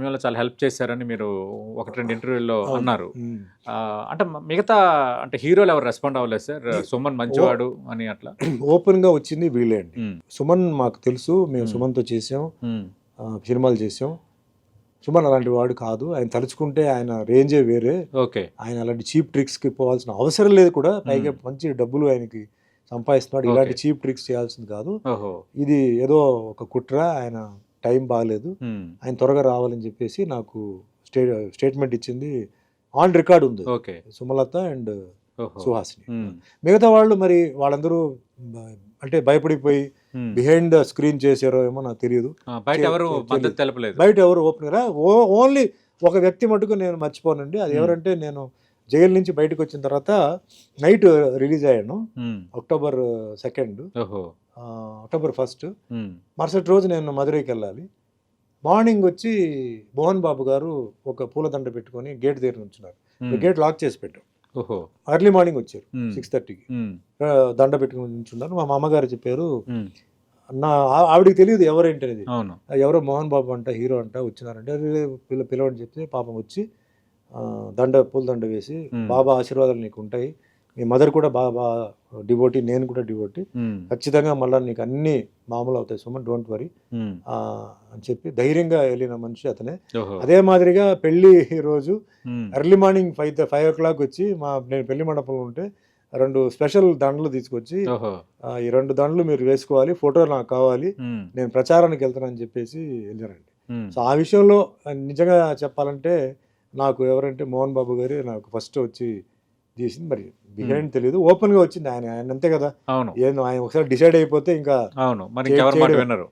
సమయంలో చాలా హెల్ప్ చేశారని మీరు 1-2 ఇంటర్వ్యూల్లో అవును. అన్నారు. ఉమ్. అంటే మిగతా అంటే హీరోలు ఎవరు రెస్పాండ్ అవ్వలేదు సార్? సుమన్ మంచివాడు అని అట్లా. ఓపెన్ గా వచ్చింది వీళ్ళే అండి. ఉమ్, సుమన్ మాకు తెలుసు, మేము ఉమ్, సుమన్తో చేసాం, ఉమ్, సినిమాలు చేసాం. సుమన్ అలాంటి వాడు కాదు, ఆయన తలుచుకుంటే ఆయన రేంజే వేరే. ఓకే. ఆయన అలాంటి చీప్ ట్రిక్స్కి పోవాల్సిన అవసరం లేదు కూడా, పైగా మంచి డబ్బులు ఆయనకి సంపాదిస్తున్నాడు. ఇలాంటి ఓకే. చీప్ ట్రిక్స్ చేయాల్సింది కాదు. ఓహో. ఇది ఏదో ఒక కుట్ర, ఆయన టైం బాగాలేదు, ఉమ్, ఆయన త్వరగా రావాలని చెప్పేసి నాకు స్టేట్మెంట్ ఇచ్చింది. ఆన్ రికార్డ్ ఉంది ఓకే. సుమలత అండ్ ఓహో. సుహాసిని. ఉమ్, మిగతా వాళ్ళు మరి వాళ్ళందరూ అంటే భయపడిపోయి ఉమ్. బిహైండ్ ద స్క్రీన్ చేశారో ఏమో నాకు తెలియదు. బయట ఎవరు తెలీదు. మద్దతు తెలపలేదు. బయట ఎవరు ఓపెన్గా ఓన్లీ ఒక వ్యక్తి మటుకు నేను మర్చిపోనండి. అది ఎవరంటే, నేను జైలు నుంచి బయటకు వచ్చిన తర్వాత నైట్ రిలీజ్ అయ్యాను, ఉమ్, అక్టోబర్ 2, ఓహో. అక్టోబర్ 1. ఉమ్, మరుసటి రోజు నేను మధురైకి వెళ్ళాలి. మార్నింగ్ వచ్చి మోహన్ బాబు గారు ఒక పూలదండ పెట్టుకొని గేట్ దగ్గర నుంచున్నారు. ఉమ్, గేట్ లాక్ చేసి పెట్టాం. ఓహో. ఎర్లీ మార్నింగ్ వచ్చారు, ఉమ్, 6:30కి. ఉమ్, దండ పెట్టుకుని నుంచున్నారు. మా అమ్మగారు చెప్పారు, ఉమ్, ఆవిడకి తెలియదు ఎవరేంటి అనేది. అవును. ఎవరో మోహన్ బాబు అంట, హీరో అంట వచ్చినారంటే, అరే పిలవని చెప్తే పాపం వచ్చి పూలదండ వేసి, బాబా ఆశీర్వాదాలు నీకు ఉంటాయి, మీ మదర్ కూడా బాబా డివోటీ, నేను కూడా డివోటీ, ఉమ్, ఖచ్చితంగా మళ్ళీ నీకు అన్నీ మామూలు అవుతాయి సుమన్, డోంట్ వరీ ఉమ్, అని చెప్పి ధైర్యంగా వెళ్ళిన మనిషి అతనే. ఓహో. అదే మాదిరిగా పెళ్లి రోజు ఉమ్, ఎర్లీ మార్నింగ్ 5 o'clock వచ్చి, నేను పెళ్లి మండపంలో ఉంటే 2 స్పెషల్ దండలు తీసుకొచ్చి, ఓహో. ఈ 2 దండలు మీరు వేసుకోవాలి, ఫోటో నాకు కావాలి, ఉమ్, నేను ప్రచారానికి వెళ్తానని చెప్పేసి వెళ్ళారండి. ఉమ్, సో ఆ విషయంలో నిజంగా చెప్పాలంటే, నాకు ఎవరంటే మోహన్ బాబు గారి నాకు ఫస్ట్ వచ్చి తీసింది. మరి బిహైండ్ తెలియదు, ఓపెన్గా వచ్చింది. ఆయన అంతే కదా, అవును. ఆయన ఒకసారి డిసైడ్ అయిపోతే ఇంకా అవును, మరి ఇంకెవరు మాట చేయడం. వినరు.